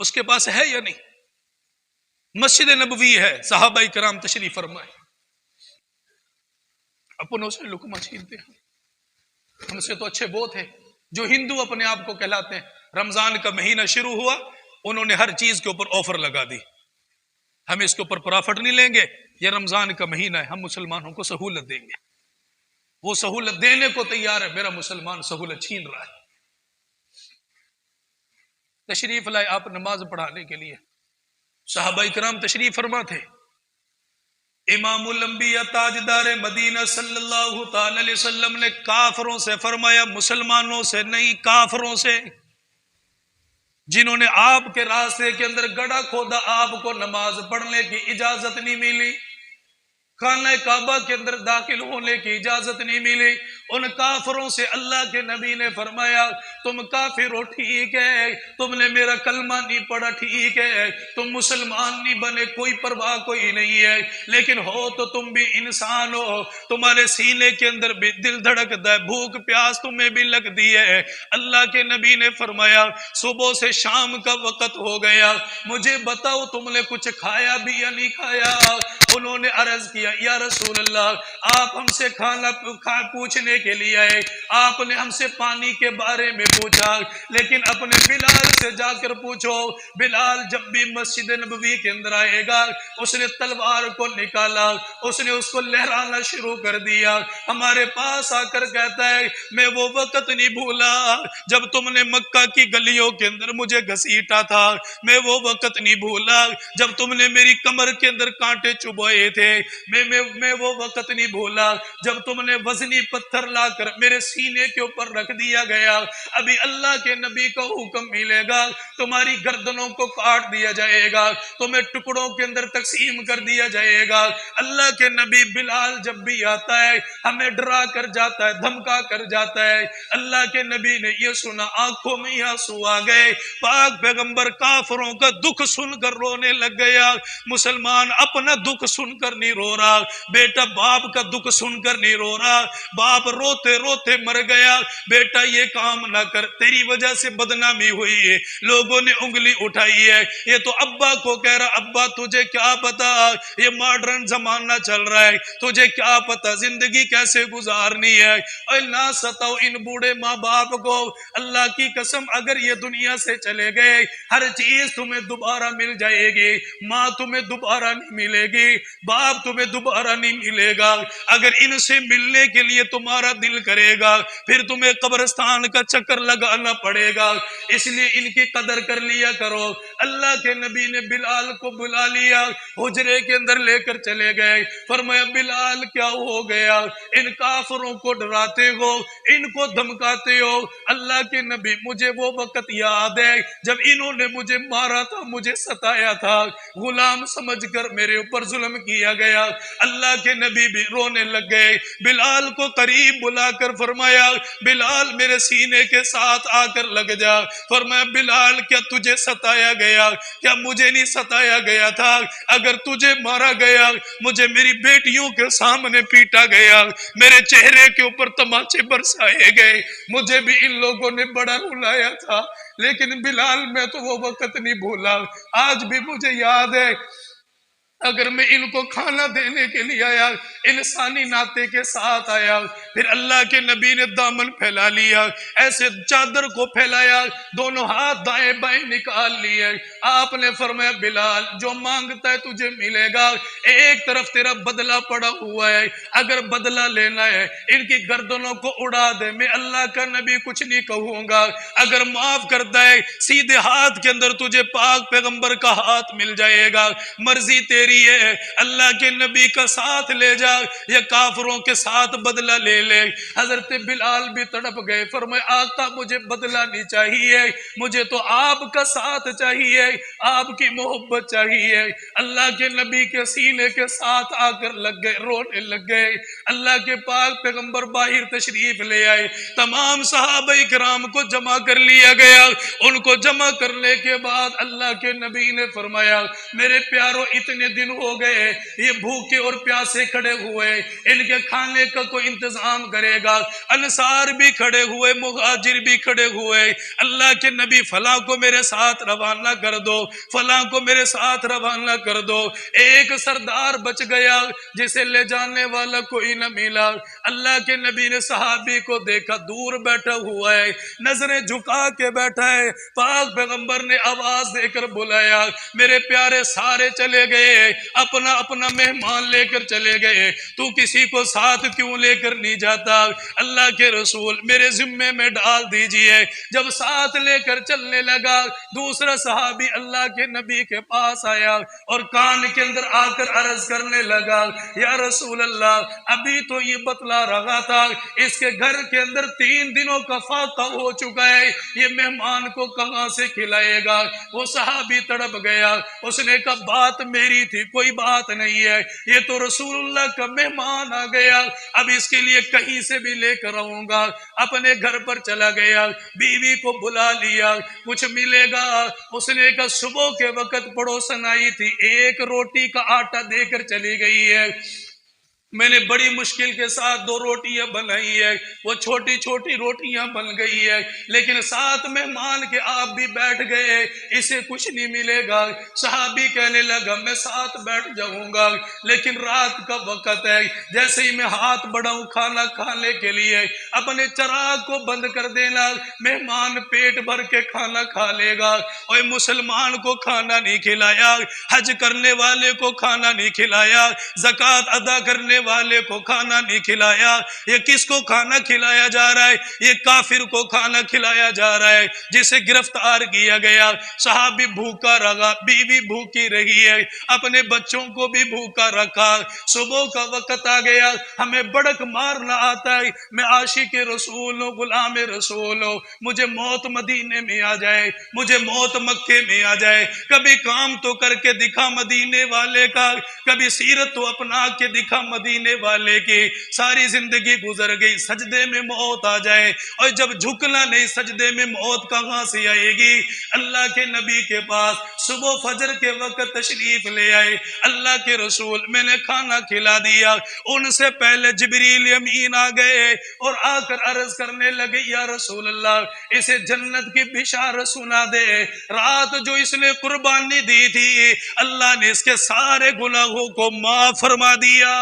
اس کے پاس ہے یا نہیں؟ مسجد نبوی ہے، صحابہ کرام تشریف فرمائے، اپنوں سے لقمہ چھینتے ہیں۔ ہم سے تو اچھے وہ تھے جو ہندو اپنے آپ کو کہلاتے ہیں، رمضان کا مہینہ شروع ہوا، انہوں نے ہر چیز کے اوپر آفر لگا دی، ہم اس کے اوپر پرافٹ نہیں لیں گے، یہ رمضان کا مہینہ ہے، ہم مسلمانوں کو سہولت دیں گے۔ وہ سہولت دینے کو تیار ہے، میرا مسلمان سہولت چھین رہا ہے۔ تشریف لائے آپ نماز پڑھانے کے لیے، صحابہ کرام تشریف فرما تھے، امام الانبیاء تاجدار مدینہ صلی اللہ تعالی علیہ وسلم نے کافروں سے فرمایا، مسلمانوں سے نہیں، کافروں سے، جنہوں نے آپ کے راستے کے اندر گڑھا کھودا، آپ کو نماز پڑھنے کی اجازت نہیں ملی، خانہ کعبہ کے اندر داخل ہونے کی اجازت نہیں ملی، ان کافروں سے اللہ کے نبی نے فرمایا، تم کافر ہو ٹھیک ہے، تم نے میرا کلمہ نہیں پڑھا ٹھیک ہے، تم مسلمان نہیں بنے کوئی پرواہ کوئی نہیں ہے، لیکن ہو تو تم بھی انسان ہو، تمہارے سینے کے اندر بھی دل دھڑکتا ہے، بھوک پیاس تمہیں بھی لگتی ہے۔ اللہ کے نبی نے فرمایا، صبح سے شام کا وقت ہو گیا، مجھے بتاؤ تم نے کچھ کھایا بھی یا نہیں کھایا؟ انہوں نے عرض کیا، یا رسول اللہ، آپ ہم سے کھانا پوچھنے کے لیے آئے، آپ نے ہم سے پانی کے بارے میں پوچھا، لیکن اپنے بلال سے جا کر پوچھو، بلال جب بھی مسجد نبوی کے اندر آئے گا، اس نے تلوار کو نکالا، اس نے اس کو لہرانا شروع کر دیا، ہمارے پاس آ کر کہتا ہے، میں وہ وقت نہیں بھولا جب تم نے مکہ کی گلیوں کے اندر مجھے گھسیٹا تھا، میں وہ وقت نہیں بھولا جب تم نے میری کمر کے اندر کانٹے چبھائے تھے، میں وہ وقت نہیں بھولا جب تم نے وزنی پتھر لا کر میرے سینے کے اوپر رکھ دیا گیا، ابھی اللہ کے نبی کا حکم ملے گا، تمہاری گردنوں کو کاٹ دیا جائے گا، تمہیں ٹکڑوں کے اندر تقسیم کر دیا جائے گا۔ اللہ کے نبی بلال جب بھی آتا ہے ہمیں ڈرا کر جاتا ہے، دھمکا کر جاتا ہے۔ اللہ کے نبی نے یہ سنا، آنکھوں میں آنسو آ گئے، پاک پیغمبر کافروں کا دکھ سن کر رونے لگ گیا۔ مسلمان اپنا دکھ سن کر نہیں رو رہا، بیٹا باپ کا دکھ سن کر نہیں رو رہا، باپ روتے روتے مر گیا، بیٹا یہ کام نہ کر، تیری وجہ سے بدنامی ہوئی ہے، لوگوں نے انگلی اٹھائی ہے، یہ تو ابا کو کہہ رہا، ابا تجھے کیا پتا، یہ ماڈرن زمانہ چل رہا ہے، تجھے کیا پتا زندگی کیسے گزارنی ہے، اور نہ ستاؤ ان بوڑھے ماں باپ کو، اللہ کی قسم اگر یہ دنیا سے چلے گئے ہر چیز تمہیں دوبارہ مل جائے گی، ماں تمہیں دوبارہ نہیں ملے گی، باپ تمہیں دوبارہ نہیں ملے گا، اگر ان سے ملنے کے لیے تمہارا دل کرے گا پھر تمہیں قبرستان کا چکر لگانا پڑے گا، اس لیے ان کی قدر کر لیا کرو۔ اللہ کے نبی نے بلال کو بلا لیا، حجرے کے اندر لے کر چلے گئے، فرمایا بلال کیا ہو گیا، ان کافروں کو ڈراتے ہو، ان کو دھمکاتے ہو؟ اللہ کے نبی مجھے وہ وقت یاد ہے جب انہوں نے مجھے مارا تھا، مجھے ستایا تھا، غلام سمجھ کر میرے اوپر ظلم کیا گیا۔ اللہ کے نبی بھی رونے لگ گئے، بلال کو قریب بلا کر فرمایا، بلال میرے سینے کے ساتھ آ کر لگ جا۔ فرمایا بلال کیا تجھے ستایا گیا؟ کیا مجھے نہیں ستایا گیا تھا؟ اگر تجھے مارا گیا، مجھے میری بیٹیوں کے سامنے پیٹا گیا، میرے چہرے کے اوپر تماچے برسائے گئے، مجھے بھی ان لوگوں نے بڑا رلایا تھا، لیکن بلال میں تو وہ وقت نہیں بھولا، آج بھی مجھے یاد ہے، اگر میں ان کو کھانا دینے کے لیے آیا، انسانی ناطے کے ساتھ آیا، پھر اللہ کے نبی نے دامن پھیلا لیا، ایسے چادر کو پھیلایا، دونوں ہاتھ دائیں بائیں نکال لیے، آپ نے فرمایا بلال جو مانگتا ہے تجھے ملے گا، ایک طرف تیرا بدلہ پڑا ہوا ہے، اگر بدلہ لینا ہے ان کی گردنوں کو اڑا دے، میں اللہ کا نبی کچھ نہیں کہوں گا، اگر معاف کرتا ہے سیدھے ہاتھ کے اندر تجھے پاک پیغمبر کا ہاتھ مل جائے گا، مرضی تیری ہے، اللہ کے نبی کا ساتھ لے جا یا کافروں کے ساتھ بدلہ لے لے۔ حضرت بلال بھی تڑپ گئے، فرمایا آقا مجھے بدلہ نہیں چاہیے، مجھے تو آپ کا ساتھ چاہیے، آپ کی محبت چاہیے۔ اللہ کے نبی کے سینے کے ساتھ آ کر لگ گئے، رونے لگ گئے۔ اللہ کے پاک پیغمبر باہر تشریف لے آئے، تمام صحابہ کرام کو جمع کر لیا گیا، ان کو جمع کرنے کے بعد اللہ کے نبی نے فرمایا میرے پیاروں اتنے دن ہو گئے یہ بھوکے اور پیاسے کھڑے ہوئے، ان کے کھانے کا کوئی انتظام کرے گا، انصار بھی کھڑے ہوئے، مہاجر بھی کھڑے ہوئے، اللہ کے نبی فلاں کو میرے ساتھ روانہ کر دو، فلاں کو میرے ساتھ روانہ کر دو۔ ایک سردار بچ گیا جسے لے جانے والا کوئی نہ ملا۔ اللہ کے نبی نے صحابی کو دیکھا دور بیٹھا ہوا ہے، نظریں جھکا کے بیٹھا ہے، پاک پیغمبر نے آواز دے کر بلایا، میرے پیارے سارے چلے گئے، اپنا اپنا مہمان لے کر چلے گئے، تو کسی کو ساتھ کیوں لے کر نہیں جاتا؟ اللہ کے رسول میرے ذمے میں ڈال دیجئے۔ جب ساتھ لے کر چلنے لگا، دوسرا صحابی اللہ کے نبی کے پاس آیا اور کان کے اندر آ کر عرض کرنے لگا، یا رسول اللہ، ابھی تو یہ بتلا رہا تھا اس کے گھر کے اندر 3 دنوں کا فاقہ ہو چکا ہے، یہ مہمان کو کہاں سے کھلائے گا؟ وہ صحابی تڑپ گیا، اس نے کہا بات میری تھی، کوئی بات نہیں ہے، یہ تو رسول اللہ کا مہمان آ گیا، اب اس کے لیے کہیں سے بھی لے کر آؤں گا۔ اپنے گھر پر چلا گیا، بیوی کو بلا لیا، کچھ ملے گا؟ اس نے کہا صبح کے وقت پڑوسن آئی تھی، ایک روٹی کا آٹا دے کر چلی گئی ہے، میں نے بڑی مشکل کے ساتھ 2 روٹیاں بنائی ہے، وہ چھوٹی چھوٹی روٹیاں بن گئی ہے، لیکن ساتھ مہمان کے آپ بھی بیٹھ گئے، اسے کچھ نہیں ملے گا۔ صحابی کہنے لگا میں ساتھ بیٹھ جاؤں گا، لیکن رات کا وقت ہے، جیسے ہی میں ہاتھ بڑھاؤں کھانا کھانے کے لیے، اپنے چراغ کو بند کر دینا، مہمان پیٹ بھر کے کھانا کھا لے گا۔ اور مسلمان کو کھانا نہیں کھلایا، حج کرنے والے کو کھانا نہیں کھلایا، زکوٰۃ ادا کرنے والے کو کھانا نہیں کھلایا، یہ کس کو کھانا کھلایا جا رہا ہے؟ یہ کافر کو کھانا کھلایا جا رہا ہے جسے گرفتار کیا گیا۔ صحابی بھوکا رہا، بیوی بھوکی رہی ہے، اپنے بچوں کو بھی بھوکا رکھا۔ صبح کا وقت آ گیا، ہمیں بڑک مارنا آتا ہے، میں عاشق رسول ہوں، غلام رسول ہوں، مجھے موت مدینے میں آ جائے، مجھے موت مکے میں آ جائے، کبھی کام تو کر کے دکھا مدینے والے کا، کبھی سیرت تو اپنا کے دکھا مدینے والے کی۔ ساری زندگی گزر گئی، سجدے میں موت آ جائے، اور جب جھکنا نہیں سجدے میں موت کہاں سے آئے گی؟ اللہ کے نبی کے پاس صبح فجر کے وقت تشریف لے آئے، اللہ کے رسول میں نے کھانا کھلا دیا، ان سے پہلے جبریل امین آ گئے اور آ کر عرض کرنے لگے یا رسول اللہ اسے جنت کی بشارت سنا دے، رات جو اس نے قربانی دی تھی اللہ نے اس کے سارے گناہوں کو معاف فرما دیا۔